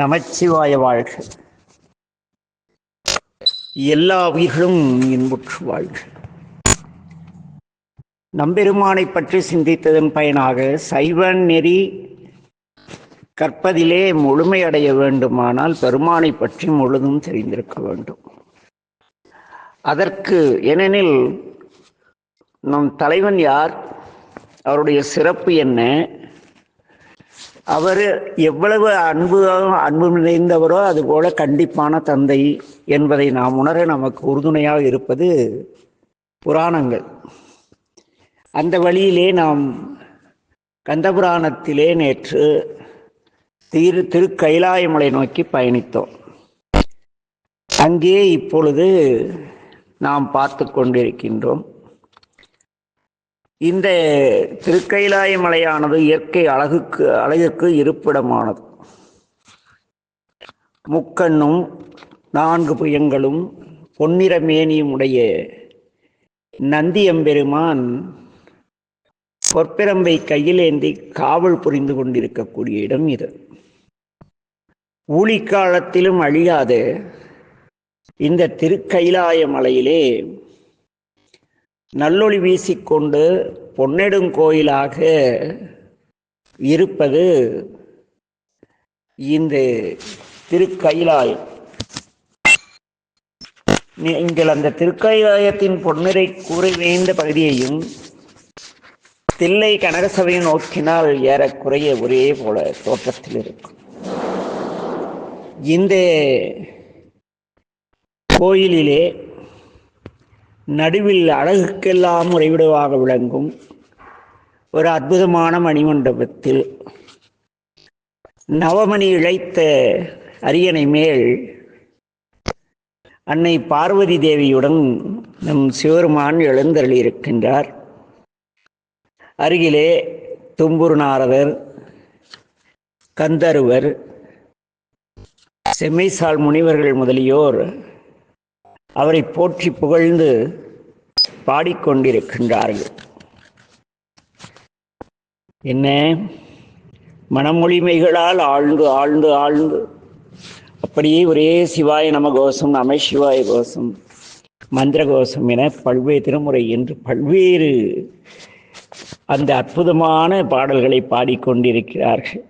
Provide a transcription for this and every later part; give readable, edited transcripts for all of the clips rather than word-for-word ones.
நமச்சிவாய வாழ்க. எல்லா உயிர்களும் இன்புற்று வாழ்க. நம்பெருமானை பற்றி சிந்தித்ததன் பயனாக சைவ நெறி கற்பதிலே முழுமையடைய வேண்டுமானால் பெருமானை பற்றி முழுதும் தெரிந்திருக்க வேண்டும். அதற்கு ஏனெனில் நம் தலைவன் யார், அவருடைய சிறப்பு என்ன, அவர் எவ்வளவு அன்பு நிறைந்தவரோ அதுபோல கண்டிப்பான தந்தை என்பதை நாம் உணர நமக்கு உறுதுணையாக இருப்பது புராணங்கள். அந்த வழியிலே நாம் கந்தபுராணத்திலே நேற்று திருக்கைலாயமலை நோக்கி பயணித்தோம். அங்கே இப்பொழுது நாம் பார்த்து கொண்டிருக்கின்றோம். இந்த திருக்கைலாயமலையானது இயற்கை அழகுக்கு இருப்பிடமானது. முக்கண்ணும் 4 புயங்களும் பொன்னிற மேனியும் உடைய நந்தி எம்பெருமான் பொற்பிரம்பை கையில் ஏந்தி காவல் புரிந்து கொண்டிருக்கக்கூடிய இடம் இது. ஊழிக்காலத்திலும் அழியாத இந்த திருக்கைலாய மலையிலே நல்லொளி வீசிக்கொண்டு பொன்னெடுங்கோயிலாக இருப்பது இந்த திருக்கைலாயம். நீங்கள் அந்த திருக்கைலாயத்தின் பொன்னிறை கூரை வேந்த பகுதியையும் தில்லை கனகசபையை நோக்கினால் ஏறக்குறைய ஒரே போல தோற்றத்தில் இருக்கும். இந்த கோயிலிலே நடுவில் அழகுக்கெல்லாம் உறைவிடமாக விளங்கும் ஒரு அற்புதமான மணிமண்டபத்தில் நவமணி இழைத்த அரியணை மேல் அன்னை பார்வதி தேவியுடன் நம் சிவருமான் எழுந்தருளியிருக்கின்றார். அருகிலே தும்புரு நாரதர், கந்தருவர், செம்மைசால் முனிவர்கள் முதலியோர் அவரை போற்றி புகழ்ந்து பாடிக்கொண்டிருக்கின்றார்கள். என்ன மனமொழிமைகளால் ஆழ்ந்து ஆழ்ந்து ஆழ்ந்து அப்படியே ஒரே சிவாய நம கோஷம், நம சிவாய கோஷம், மந்திர கோஷம் என பல்வேறு திருமுறை என்று பல்வேறு அந்த அற்புதமான பாடல்களை பாடிக்கொண்டிருக்கிறார்கள்.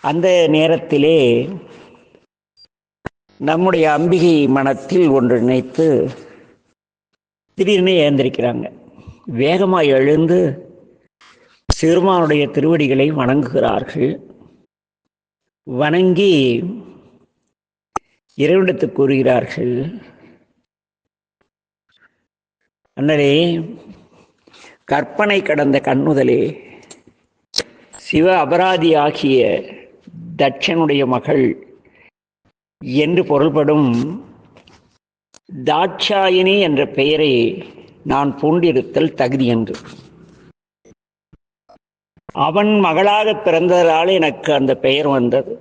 அந்த நேரத்திலே நம்முடைய அம்பிகை மனத்தில் ஒன்று நினைத்து திடீர்னு எழுந்திருக்கிறாங்க. வேகமாக எழுந்து சிறுமானுடைய திருவடிகளை வணங்குகிறார்கள். வணங்கி இறைவனிடத்துக்கு கூறுகிறார்கள், அண்ணரே, கற்பனை கடந்த கண்ணுதலே, சிவ அபராதி ஆகிய தட்சனுடைய மகள் என்று பொருள்படும் தாட்சாயினி என்ற பெயரை நான் பூண்டிருத்தல் தகுதி என்று. அவன் மகளாக பிறந்ததால் எனக்கு அந்த பெயர் வந்தது.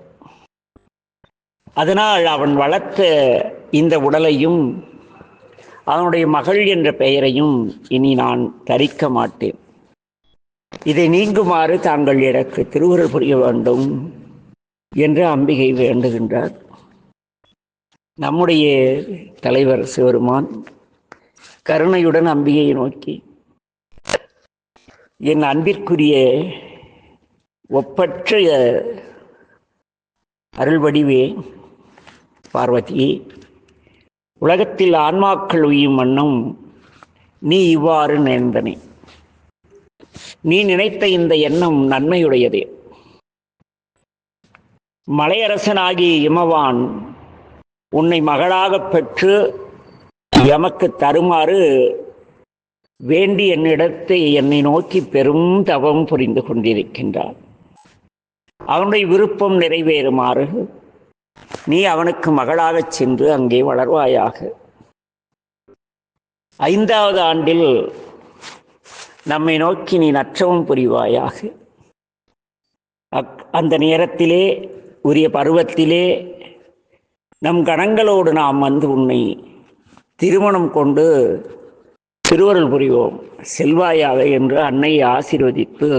அதனால் அவன் வளர்த்த இந்த உடலையும் அவனுடைய மகள் என்ற பெயரையும் இனி நான் தரிக்க மாட்டேன். இதை நீங்குமாறு தாங்கள் எனக்கு திருவுருள் புரிய வேண்டும் என்று அம்பிகை வேண்டுகின்றார். நம்முடைய தலைவர் சிவருமான் கருணையுடன் அம்பிகையை நோக்கி, என் அன்பிற்குரிய ஒப்பற்ற அருள்வடிவே பார்வதி, உலகத்தில் ஆன்மாக்கள் உய்யும் வண்ணம் நீ இவ்வாறு நேர்ந்தனே. நீ நினைத்த இந்த எண்ணம் நன்மையுடையதே. மலையரசனாகிய இமவான் உன்னை மகளாக பெற்று எமக்கு தருமாறு வேண்டி என்னிடத்தை என்னை நோக்கி பெரும் தவம் புரிந்து கொண்டிருக்கின்றார். அவனுடைய விருப்பம் நிறைவேறுமாறு நீ அவனுக்கு மகளாகச் சென்று அங்கே வளர்வாயாக. 5வது ஆண்டில் நம்மை நோக்கி நீ நற்றவம் புரிவாயாக. அந்த நேரத்திலே உரிய பருவத்திலே நம் கணங்களோடு நாம் வந்து உன்னை திருமணம் கொண்டு திருவருள் புரிவோம், செல்வாயாக என்று அன்னையை ஆசீர்வதித்து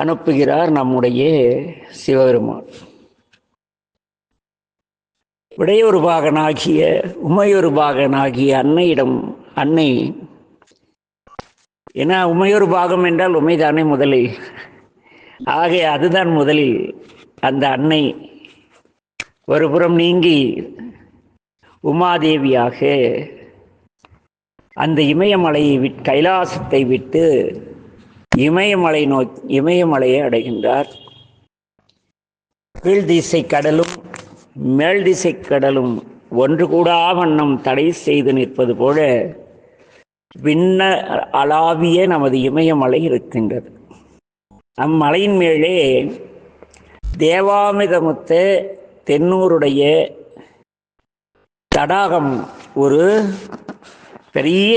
அனுப்புகிறார் நம்முடைய சிவபெருமான். விடையொரு பாகனாகிய உமையொரு பாகனாகிய அன்னையிடம், அன்னை ஏன்னா உமையொரு பாகம் என்றால் உமைதானே முதலில், ஆக அதுதான் முதலில். அந்த அன்னை ஒருபுறம் நீங்கி உமாதேவியாக அந்த இமயமலையை கைலாசத்தை விட்டு இமயமலையை அடைகின்றார். கீழ்திசை கடலும் மேல் திசை கடலும் ஒன்று கூடா வண்ணம் தடை செய்து நிற்பது போல விண்ண அளாவிய நமது இமயமலை இருக்கின்றது. அம்மலையின் மேலே தேவாமிர்தமுத்த தென்னூருடைய தடாகம், ஒரு பெரிய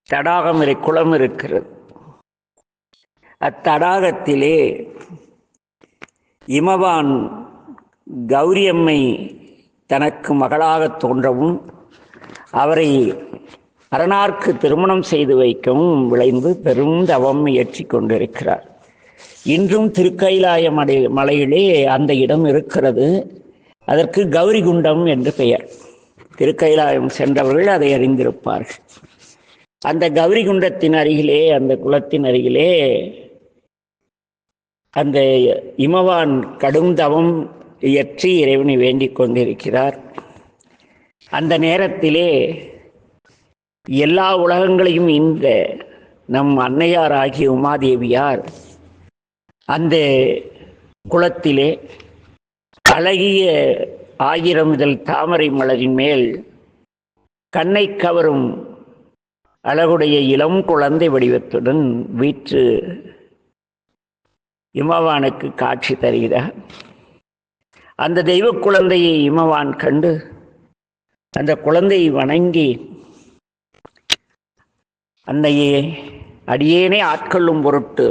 தடாகம் குளம் இருக்கிறது. அத்தடாகத்திலே இமவான் கௌரியம்மை தனக்கு மகளாக தோன்றவும் அவரை அரணார்க்கு திருமணம் செய்து வைக்கவும் விளைந்து பெரும் தவம் இயற்றி கொண்டிருக்கிறார். இன்றும் திருக்கைலாய மலையிலே அந்த இடம் இருக்கிறது. அதற்கு கௌரி குண்டம் என்று பெயர். திருக்கைலாயம் சென்றவர்கள் அதை அறிந்திருப்பார்கள். அந்த கௌரி குண்டத்தின் அருகிலே, அந்த குளத்தின் அருகிலே அந்த இமவான் கடும் தவம் இயற்றி இறைவனை வேண்டிக் கொண்டிருக்கிறார். அந்த நேரத்திலே எல்லா உலகங்களையும் இந்த நம் அன்னையாராகிய உமாதேவியார் அந்த குளத்திலே அழகிய 1000 இதழ் தாமரை மலரின் மேல் கண்ணை கவரும் அழகுடைய இளம் குழந்தை வடிவத்துடன் வீற்று இமவானுக்கு காட்சி தருகிறார். அந்த தெய்வ குழந்தையை இமவான் கண்டு அந்த குழந்தையை வணங்கி, அன்னையே, அடியேனே ஆட்கொள்ளும் பொருட்டு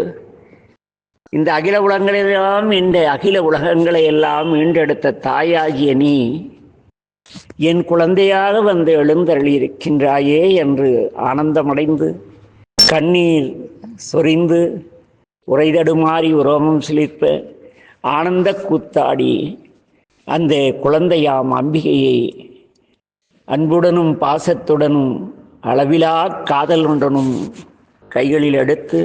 இந்த அகில உலகங்களெல்லாம், இந்த அகில உலகங்களை எல்லாம் மீண்டெடுத்த தாயாகிய நீ என் குழந்தையாக வந்து எழுந்தருளியிருக்கின்றாயே என்று ஆனந்தமடைந்து கண்ணீர் சொரிந்து உரைதடுமாறி உரோமம் சிலிர்ப்ப ஆனந்த கூத்தாடி அந்த குழந்தையாம் அம்பிகையை அன்புடனும் பாசத்துடனும் அளவிலா காதலுடனும் கைகளில் எடுத்து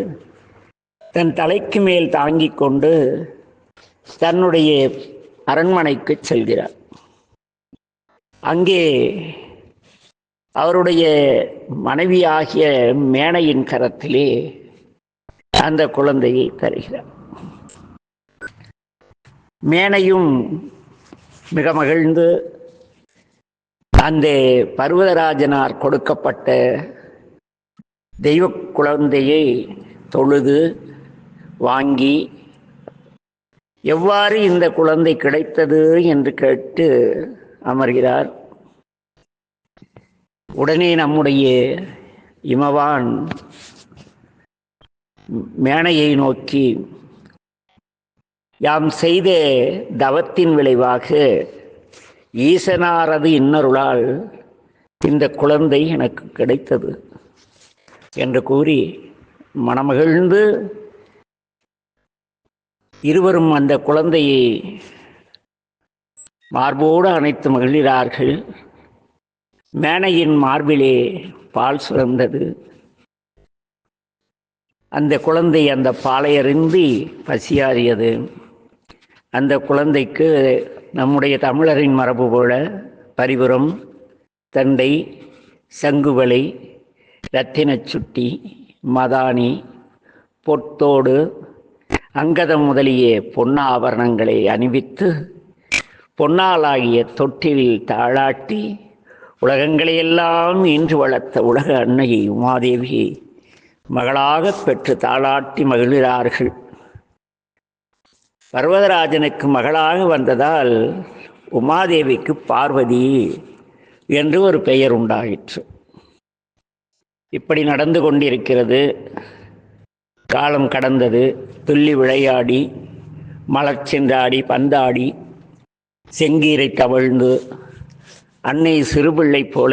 தன் தலைக்கு மேல் தாங்கிக் கொண்டு தன்னுடைய அரண்மனைக்கு செல்கிறார். அங்கே அவருடைய மனைவியாகிய மேனையின் கரத்திலே அந்த குழந்தையை தருகிறார். மேனையும் மிக மகிழ்ந்து அந்த பர்வதராஜனார் கொடுக்கப்பட்ட தெய்வ குழந்தையை தொழுது வாங்கி எவ்வாறு இந்த குழந்தை கிடைத்தது என்று கேட்டு அமர்கிறார். உடனே நம்முடைய இமவான் மேனையை நோக்கி, யாம் செய்த தவத்தின் விளைவாக ஈசனாரது இன்னருளால் இந்த குழந்தை எனக்கு கிடைத்தது என்று கூறி மனமகிழ்ந்து இருவரும் அந்த குழந்தையை மார்போடு அணைத்து மகிழ்கிறார்கள். மேனையின் மார்பிலே பால் சுரந்தது. அந்த குழந்தை அந்த பாலை அருந்தி பசியாறியது. அந்த குழந்தைக்கு நம்முடைய தமிழரின் மரபு போல பரிபுரம், தண்டை, சங்குவலை, இரத்தினச் சுட்டி, மதானி, பொத்தோடு, அங்கதம் முதலிய பொன்னாபரணங்களை அணிவித்து பொன்னாலாகிய தொட்டிலில் தாளாட்டி உலகங்களையெல்லாம் ஈன்று வளர்த்த உலக அன்னையை உமாதேவியை மகளாக பெற்று தாளாட்டி மகிழ்கிறார்கள். பர்வதராஜனுக்கு மகளாக வந்ததால் உமாதேவிக்கு பார்வதி என்று ஒரு பெயர் உண்டாயிற்று. இப்படி நடந்து கொண்டிருக்கிறது. காலம் கடந்தது. துள்ளி விளையாடி, மலர் சென்றாடி, பந்தாடி, செங்கீரை தவழ்ந்து, அன்னை சிறுபிள்ளை போல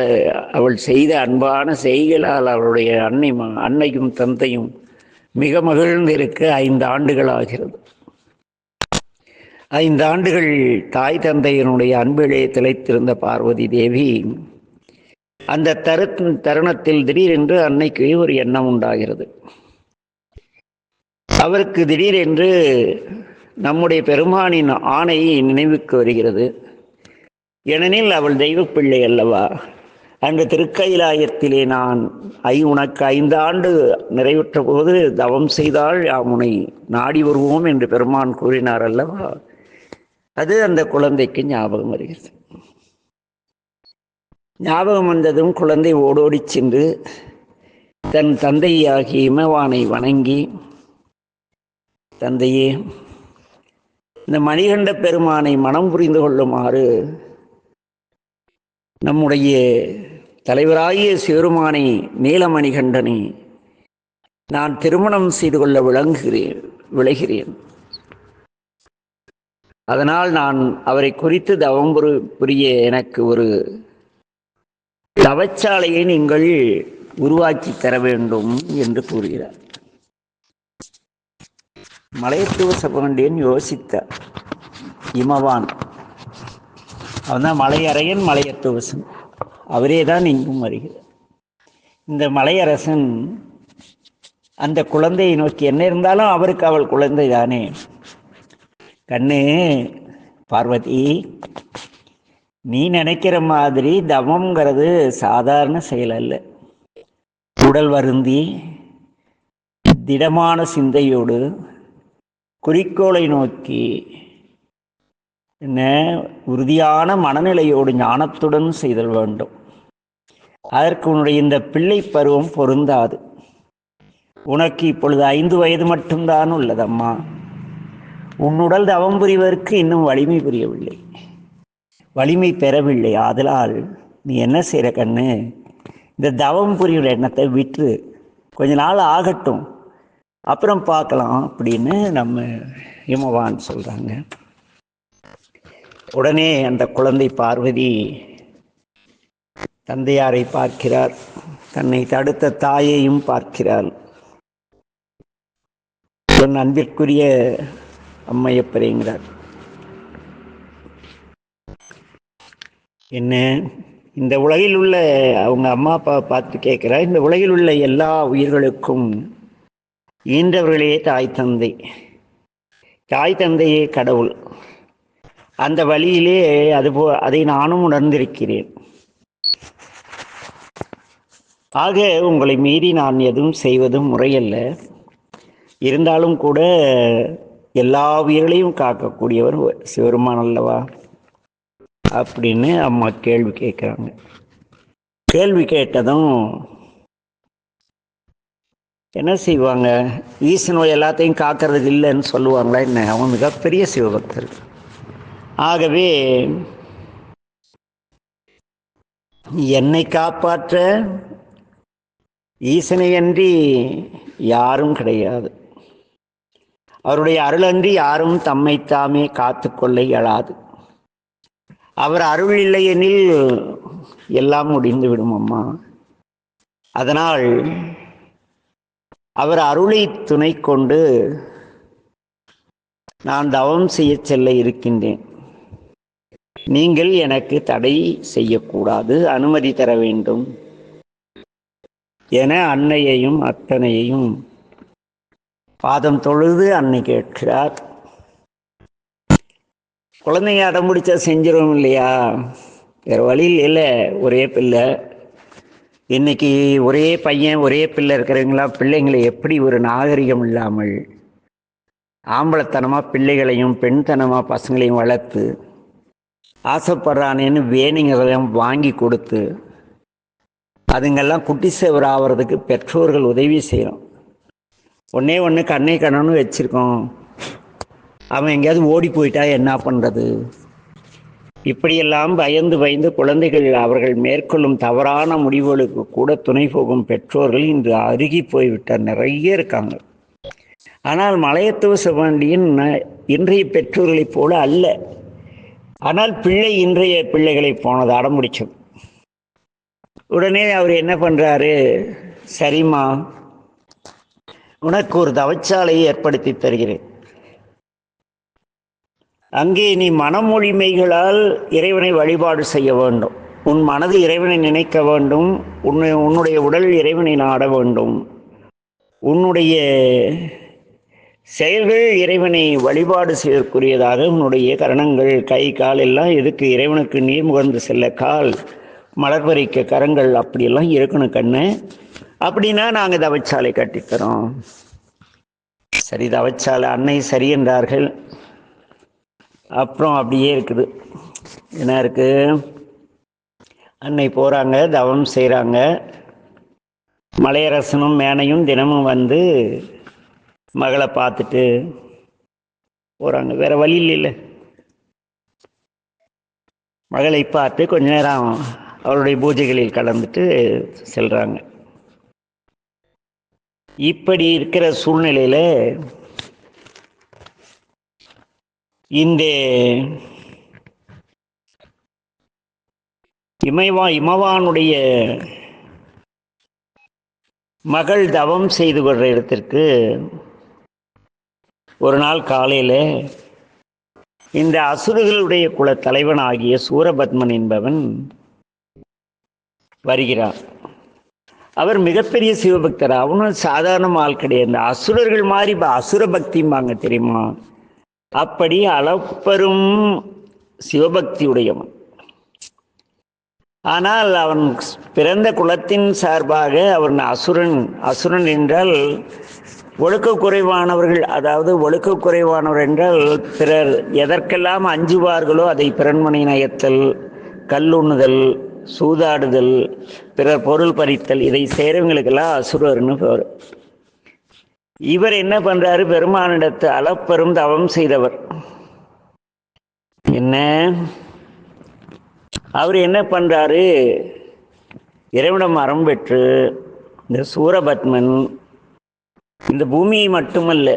அவள் செய்த அன்பான செய்களால் அவளுடைய அன்னையும் தந்தையும் மிக மகிழ்ந்திருக்க 5 ஆண்டுகள் ஆகிறது. 5 ஆண்டுகள் தாய் தந்தையினுடைய அன்பிலே திளைத்திருந்த பார்வதி தேவி அந்த தருணத்தில் திடீரென்று அன்னைக்கு ஒரு எண்ணம் உண்டாகிறது. அவருக்கு திடீரென்று நம்முடைய பெருமானின் ஆணை நினைவுக்கு வருகிறது. ஏனெனில் அவள் தெய்வ பிள்ளை அல்லவா. அன்று திருக்கைலாயத்திலே நான் உனக்கு 5 ஆண்டு நிறைவுற்ற போது தவம் செய்தால் உன்னை நாடி வருவோம் என்று பெருமான் கூறினார் அல்லவா. அது அந்த குழந்தைக்கு ஞாபகம் வருகிறது. ஞாபகம் வந்ததும் குழந்தை ஓடோடி சென்று தன் தந்தையாகிய இமவானை வணங்கி, தந்தையே, இந்த மணிகண்ட பெருமானை மனம் புரிந்து கொள்ளுமாறு நம்முடைய தலைவராகிய சிவருமானை நீலமணிகண்டனை நான் திருமணம் செய்து கொள்ள விளைகிறேன். அதனால் நான் அவரை குறித்து தவம் புரிய எனக்கு ஒரு தவச்சாலையை நீங்கள் உருவாக்கி தர வேண்டும் என்று கூறுகிறார். மலையத்துவ சபாண்டியன் யோசித்தார். இமவான் அவன்தான் மலையரையன், மலையத்துவசன், அவரே தான் இங்கும் வருகிறார். இந்த மலையரசன் அந்த குழந்தையை நோக்கி, என்ன இருந்தாலும் அவருக்கு அவள் குழந்தை தானே, கண்ணு பார்வதி, நீ நினைக்கிற மாதிரி தவம்ங்கிறது சாதாரண செயல் அல்ல. உடல் வருந்தி திடமான சிந்தையோடு குறிக்கோளை நோக்கி என்ன உறுதியான மனநிலையோடு ஞானத்துடன் செய்தல் வேண்டும். அதற்கு உன்னுடைய இந்த பிள்ளை பருவம் பொருந்தாது. உனக்கு இப்பொழுது 5 வயது மட்டும்தான் உள்ளதம்மா. உன்னுடல் தவம் புரிவதற்கு இன்னும் வலிமை புரியவில்லை, வலிமை பெறவில்லை. ஆதலால் நீ என்ன செய்கிற கண்ணு, இந்த தவம் புரிகிற எண்ணத்தை விட்டு கொஞ்ச நாள் ஆகட்டும், அப்புறம் பார்க்கலாம் அப்படின்னு நம்ம இமவான் சொல்கிறாங்க. உடனே அந்த குழந்தை பார்வதி தந்தையாரை பார்க்கிறார், தன்னை தடுத்த தாயையும் பார்க்கிறாள். அன்பிற்குரிய அம்மையப்பரேங்கிறார். என்ன, இந்த உலகில் உள்ள அவங்க அம்மா அப்பா பார்த்து கேட்கிறார், இந்த உலகில் உள்ள எல்லா உயிர்களுக்கும் ஈன்றவர்களே தாய் தந்தை, தாய் தந்தையே கடவுள். அந்த வழியிலே அதை நானும் உணர்ந்திருக்கிறேன். ஆக உங்களை மீறி நான் எதுவும் செய்வதும் முறையல்ல. இருந்தாலும் கூட எல்லா உயிர்களையும் காக்கக்கூடியவர் சிவருமான் அல்லவா அப்படின்னு அம்மா கேள்வி கேட்குறாங்க. கேள்வி கேட்டதும் என்ன செய்வாங்க, ஈசனோ எல்லாத்தையும் காக்கிறது இல்லைன்னு சொல்லுவாங்களா என்ன? அவன் மிகப்பெரிய சிவபக்தர். ஆகவே என்னை காப்பாற்ற ஈசனையன்றி யாரும் கிடையாது. அவருடைய அருளன்றி யாரும் தம்மைத்தாமே காத்துக்கொள்ள இயலாது. அவர் அருள் இல்லை எனில் எல்லாம் முடிந்து விடும் அம்மா. அதனால் அவர் அருளை துணை கொண்டு நான் தவம் செய்ய செல்ல இருக்கின்றேன். நீங்கள் எனக்கு தடை செய்யக்கூடாது, அனுமதி தர வேண்டும் என அன்னையையும் அத்தனையையும் பாதம் தொழுது அன்னை கேட்கிறார். குழந்தைங்க அடம்பிடிச்சா செஞ்சிடும் இல்லையா, வேறு வழியில் இல்லை. ஒரே பிள்ளை, இன்னைக்கு ஒரே பையன் ஒரே பிள்ளை இருக்கிறவங்களா பிள்ளைங்களை எப்படி ஒரு நாகரிகம் இல்லாமல் ஆம்பளத்தனமாக பிள்ளைகளையும் பெண்தனமாக பசங்களையும் வளர்த்து ஆசைப்படுறானேன்னு வேணுங்கிறதையும் வாங்கி கொடுத்து அதுங்கெல்லாம் குட்டி சேவர் ஆகிறதுக்கு பெற்றோர்கள் உதவி செய்யணும். ஒன்று கண்ணை கண்ணன்னு வச்சுருக்கோம், அவன் எங்கேயாவது ஓடி போயிட்டா என்ன பண்ணுறது? இப்படியெல்லாம் பயந்து குழந்தைகள் அவர்கள் மேற்கொள்ளும் தவறான முடிவுகளுக்கு கூட துணை போகும் பெற்றோர்கள் இன்று அருகி போய்விட்டார், நிறைய இருக்காங்க. ஆனால் மலையத்துவ சிவபாண்டியன் இன்றைய பெற்றோர்களைப் போல அல்ல. ஆனால் பிள்ளை இன்றைய பிள்ளைகளை போனது அடம்பிடிச்சது. உடனே அவர் என்ன பண்ணுறாரு, சரிம்மா உனக்கு ஒரு தவச்சாலையை ஏற்படுத்தி தருகிறேன். அங்கே நீ மனமொழிமைகளால் இறைவனை வழிபாடு செய்ய வேண்டும். உன் மனது இறைவனை நினைக்க வேண்டும். உன்னுடைய உடல் இறைவனை நாட வேண்டும். உன்னுடைய செயல்கள் இறைவனை வழிபாடு செய்வதற்குரியதாக உன்னுடைய கரணங்கள், கை, கால் எல்லாம் எதுக்கு? இறைவனுக்கு நீர் முகர்ந்து செல்ல கால், மலர் பறிக்க கரங்கள், அப்படியெல்லாம் இருக்கணும் கண்ணு. அப்படின்னா நாங்கள் தவச்சாலை கட்டித்தரோம். சரி, தவச்சாலை அன்னை சரி என்றார்கள். அப்புறம் அப்படியே இருக்குது. என்ன இருக்கு? அன்னை போகிறாங்க, தவம் செய்கிறாங்க. மலையரசனும் மேனையும் தினமும் வந்து மகளை பார்த்துட்டு போகிறாங்க. வேற வழி இல்லை. மகளை பார்த்து கொஞ்ச நேரம் அவருடைய பூஜைகளில் கலந்துட்டு செல்றாங்க. இப்படி இருக்கிற சூழ்நிலையில் இந்த இமவானுடைய மகள் தவம் செய்து கொள்ற இடத்திற்கு ஒரு நாள் காலையில் இந்த அசுரர்களுடைய குல தலைவன் ஆகிய சூரபத்மன் என்பவன் வருகிறார். அவர் மிகப்பெரிய சிவபக்தர். அவனும் சாதாரண ஆள் கிடையாது. இந்த அசுரர்கள் மாதிரி அசுர பக்திம்பாங்க தெரியுமா? அப்படி அளப்பெரும் சிவபக்தி உடையவன். ஆனால் அவன் பிறந்த குலத்தின் சார்பாக அவன் அசுரன் என்றால் ஒழுக்க குறைவானவர்கள். அதாவது ஒழுக்க குறைவானவர் என்றால் பிறர் எதற்கெல்லாம் அஞ்சுவார்களோ அதை பிறன்மனை நயத்தல், கல்லுண்ணுதல், சூதாடுதல், பிறர் பொருள் பறித்தல், இதை செய்கிறவங்களுக்கெல்லாம் அசுரர்னு பேர். இவர் என்ன பண்றாரு? பெருமானிடத்து அளப்பெரும் தவம் செய்தவர். என்ன அவர் என்ன பண்றாரு? இறைவனிடம் அறம் பெற்று இந்த சூரபத்மன் இந்த பூமியை மட்டுமல்ல,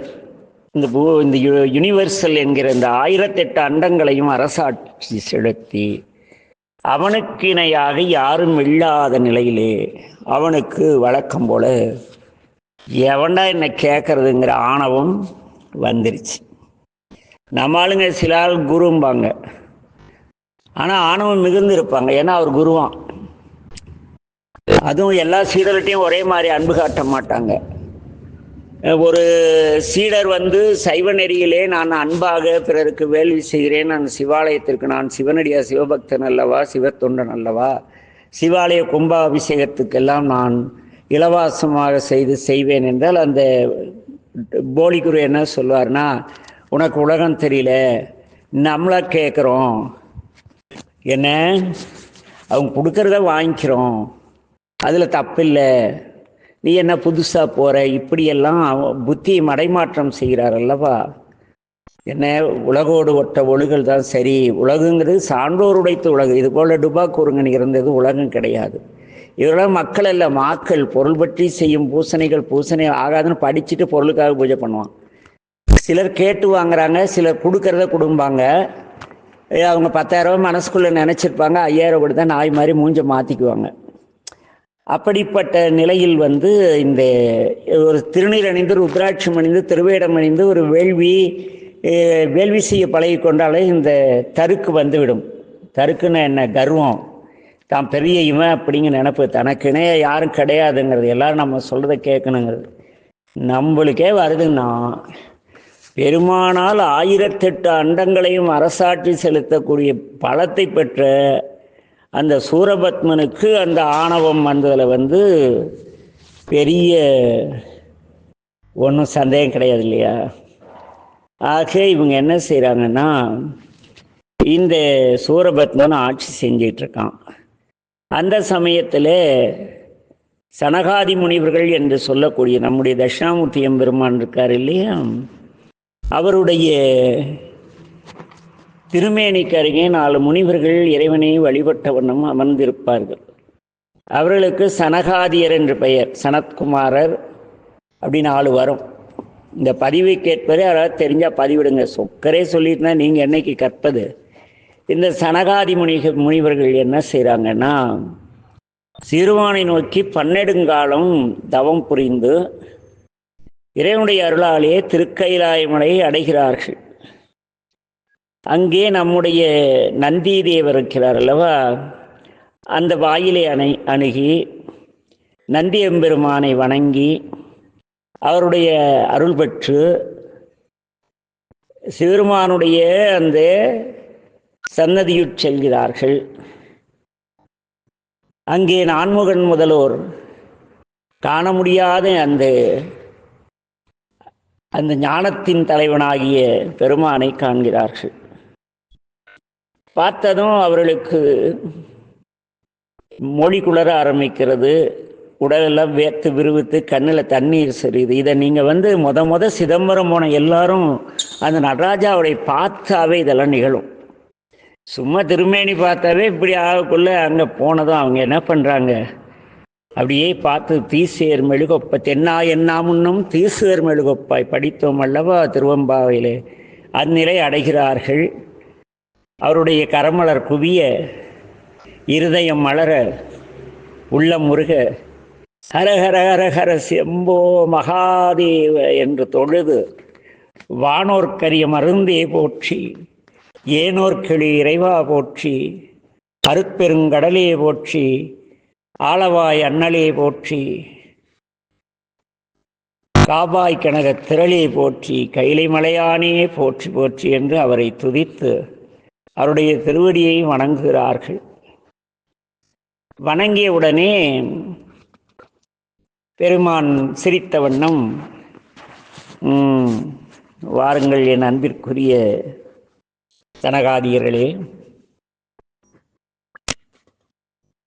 இந்த யூனிவர்சல் என்கிற இந்த 1008 அண்டங்களையும் அரசாட்சி செலுத்தி அவனுக்கு இணையாக யாரும் இல்லாத நிலையிலே அவனுக்கு வழக்கம் போல எவன்டா என்ன கேட்கறதுங்கிற ஆணவம் வந்துருச்சு. நம்ம ஆளுங்க சில ஆள் குரும்பாங்க, ஆனால் ஆணவம் மிகுந்து இருப்பாங்க. ஏன்னா அவர் குருவான். அதுவும் எல்லா சீடர்கிட்டையும் ஒரே மாதிரி அன்பு காட்ட மாட்டாங்க. ஒரு சீடர் வந்து சைவ நெறியிலே நான் அன்பாக பிறருக்கு வேள்வி செய்கிறேன், நான் சிவாலயத்திற்கு, நான் சிவனடியா சிவபக்தன் அல்லவா, சிவத்தொண்டன் அல்லவா, சிவாலய கும்பாபிஷேகத்துக்கெல்லாம் நான் இலவாசமாக செய்வேன் என்றால் அந்த போலி குரு என்ன சொல்லுவார்னா, உனக்கு உலகம் தெரியல, நம்மளா கேட்குறோம், என்ன அவங்க கொடுக்கறத வாங்கிக்கிறோம், அதில் தப்பில்லை, நீ என்ன புதுசாக போகிற, இப்படியெல்லாம் புத்தியை மடைமாற்றம் செய்கிறார் அல்லவா. என்ன உலகோடு ஒட்ட ஒழுகல் தான் சரி. உலகுங்கிறது சான்றோர் உடைத்த உலகு. இது போல் டுபாக்கூருங்கன் இருந்தது உலகம் கிடையாது. இவரெல்லாம் மக்கள் அல்ல, மாக்கள். பொருள் பற்றி செய்யும் பூசணை ஆகாதுன்னு படிச்சுட்டு பொருளுக்காக பூஜை பண்ணுவான். சிலர் கேட்டு வாங்குறாங்க, சிலர் கொடுக்கறத கொடுப்பாங்க. அவங்க 10,000 ரூபாய் மனசுக்குள்ளே நினச்சிருப்பாங்க, 5,000 கொடுத்தா நாய் மாதிரி மூஞ்ச மாற்றிக்குவாங்க. அப்படிப்பட்ட நிலையில் வந்து இந்த ஒரு திருநீர் அணிந்து, ருத்ராட்சம் அணிந்து, திருவேடம் அணிந்து ஒரு வேள்வி செய்ய பழகி கொண்டாலே இந்த தருக்கு வந்துவிடும். தருக்குன்னு என்ன? கர்வம், தான் பெரிய இவன் அப்படிங்கிற நினப்பு, தனக்குனே யாரும் கிடையாதுங்கிறது, எல்லாரும் நம்ம சொல்கிறத கேட்கணுங்கிறது நம்மளுக்கே வருதுன்னா, பெருமானால் 1008 அண்டங்களையும் அரசாட்சி செலுத்தக்கூடிய பலத்தை பெற்ற அந்த சூரபத்மனுக்கு அந்த ஆணவம் வந்ததில் வந்து பெரிய ஒன்றும் சந்தேகம் கிடையாது இல்லையா. ஆக இவங்க என்ன செய்கிறாங்கன்னா, இந்த சூரபத்மன் ஆட்சி செஞ்சிட்டு இருக்கான். அந்த சமயத்தில் சனகாதி முனிவர்கள் என்று சொல்லக்கூடிய நம்முடைய தட்சிணாமூர்த்தி எம்பெருமான் இருக்கார் இல்லையா, அவருடைய திருமேனிக்கு அருகே 4 முனிவர்கள் இறைவனை வழிபட்ட வண்ணம் அமர்ந்திருப்பார்கள். அவர்களுக்கு சனகாதியர் என்று பெயர். சனத்குமாரர் அப்படின்னு 4 வரும். இந்த பதிவை கேட்பதே யாராவது தெரிஞ்சால் பதிவிடுங்க. சொக்கரே சொல்லிட்டுனா நீங்கள் என்னைக்கு கற்பது. இந்த சனகாதி முனிவர்கள் என்ன செய்கிறாங்கன்னா, சிறுவானை நோக்கி 12 தவம் புரிந்து இறைவனுடைய அருளாலே திருக்கயிலாய அடைகிறார்கள். அங்கே நம்முடைய நந்தி தேவர் இருக்கிறார் அல்லவா, அந்த வாயிலை அணுகி நந்தி எம்பெருமானை வணங்கி அவருடைய அருள் பெற்று சிவருமானுடைய அந்த சன்னதியுட் செல்கிறார்கள். அங்கே நான்முகன் முதலோர் காண முடியாத அந்த ஞானத்தின் தலைவனாகிய பெருமானை காண்கிறார்கள். பார்த்ததும் அவர்களுக்கு மொழி குளர ஆரம்பிக்கிறது, உடலெல்லாம் வேர்த்து விறுவித்து கண்ணில் தண்ணீர் சரியுது. இதை நீங்கள் முத சிதம்பரம் போன எல்லாரும் அந்த நடராஜாவுடைய பார்த்தாவே இதெல்லாம் நிகழும். சும்மா திருமேனி பார்த்தாவே இப்படி ஆகக்குள்ள அங்கே போனதும் அவங்க என்ன பண்ணுறாங்க, அப்படியே பார்த்து தீசேர் மெழுகொப்ப தென்னா என்னா முன்னும் தீசேர் மெழுகொப்பாய் படித்தோம் அல்லவா திருவம்பாவையிலே, அந்நிலை அடைகிறார்கள். அவருடைய கரமலர் குவிய, இருதயம் மலர, உள்ளம் முருக, ஹரஹர ஹரஹர செம்போ மகாதேவ என்று தொழுது வானோர்க்கரிய மருந்தே போற்றி, ஏனோர்க்கிளி இறைவா போற்றி, அருட்பெருங்கடலே போற்றி, ஆளவாய் அண்ணலே போற்றி, காபாய் கனக திரளே போற்றி, கைலை மலையானே போற்றி போற்றி என்று அவரை துதித்து அவருடைய திருவடியை வணங்குகிறார்கள். வணங்கியவுடனே பெருமான் சிரித்த வண்ணம், வாருங்கள் என் அன்பிற்குரிய சனகாதியர்களே,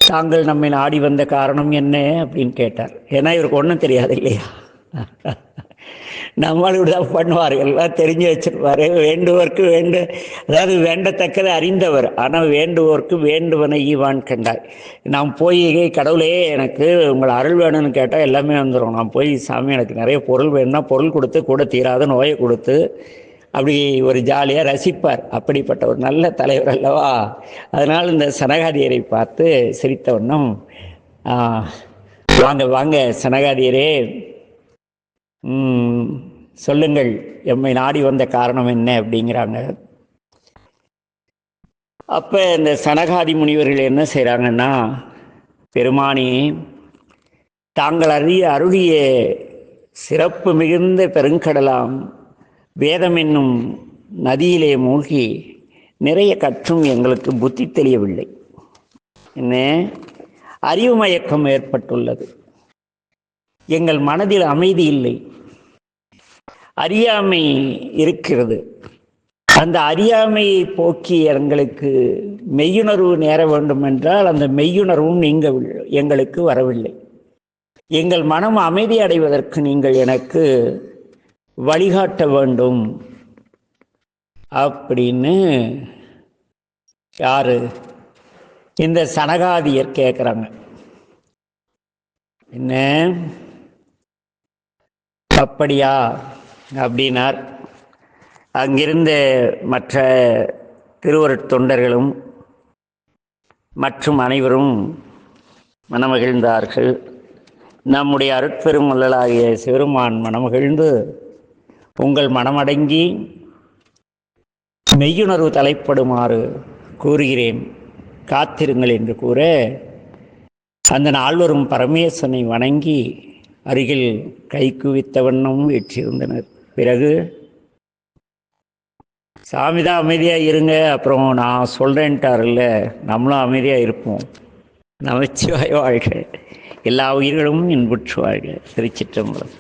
தாங்கள் நம்மை நாடி வந்த காரணம் என்ன அப்படின்னு கேட்டார். ஏன்னா இவருக்கு ஒன்றும் தெரியாது இல்லையா, நம்மளுக்கு தான் பண்ணுவார்கள், எல்லாம் தெரிஞ்சு வச்சிருப்பாரு. வேண்டுவோர்க்கு அதாவது வேண்டத்தக்கதை அறிந்தவர், ஆனால் வேண்டுவோர்க்கு வேண்டுவனை ஈவான் கண்டார். நாம் போய் கடவுளே எனக்கு உங்களை அருள் வேணும்னு கேட்டால் எல்லாமே வந்துடும். நான் போய் சாமி எனக்கு நிறைய பொருள் வேணும்னா பொருள் கொடுத்து கூட தீராத நோயை கொடுத்து அப்படி ஒரு ஜாலியாக ரசிப்பார். அப்படிப்பட்ட ஒரு நல்ல தலைவர் அல்லவா. அதனால் இந்த சனகாதியரை பார்த்து சிரித்த வண்ணம், வாங்க வாங்க சனகாதியரே, சொல்லுங்கள் எம்மை நாடி வந்த காரணம் என்ன அப்படிங்கிறாங்க. அப்போ இந்த சனகாதி முனிவர்கள் என்ன செய்கிறாங்கன்னா, பெருமானி தாங்கள் அருளிய சிறப்பு மிகுந்த பெருங்கடலாம் வேதம் என்னும் நதியிலே மூழ்கி நிறைய கற்றும் எங்களுக்கு புத்தி தெரியவில்லை, என்ன அறிவு மயக்கம் ஏற்பட்டுள்ளது, எங்கள் மனதில் அமைதி இல்லை, அறியாமை இருக்கிறது. அந்த அறியாமையை போக்கி எங்களுக்கு மெய்யுணர்வு நேர வேண்டும் என்றால் அந்த மெய்யுணர்வும் எங்களுக்கு வரவில்லை. எங்கள் மனம் அமைதி அடைவதற்கு நீங்கள் எனக்கு வழிகாட்ட வேண்டும் அப்படின்னு யாரு, இந்த சனகாதியர் கேட்குறாங்க. என்ன அப்படியா அப்படின்னார். அங்கிருந்த மற்ற திருவருட் தொண்டர்களும் மற்றும் அனைவரும் மனமகிழ்ந்தார்கள். நம்முடைய அருட்பெரும் வள்ளலாகிய சிவருமான் மனமகிழ்ந்து, உங்கள் மனமடங்கி மெய்யுணர்வு தலைப்படுமாறு கூறுகிறேன், காத்திருங்கள் என்று கூற அந்த நால்வரும் பரமேஸ்வரனை வணங்கி அருகில் கை குவித்த வண்ணம் வீற்றிருந்தனர். பிறகு சாமி தான் அமைதியாக இருங்க, அப்புறம் நான் சொல்கிறேன்ட்டார்ல, நம்மளும் அமைதியாக இருப்போம். நமச்சிவாய வாழ்க, எல்லா உயிர்களும் இன்புற்று வாழ்க. திருச்சிற்றம்பலம்.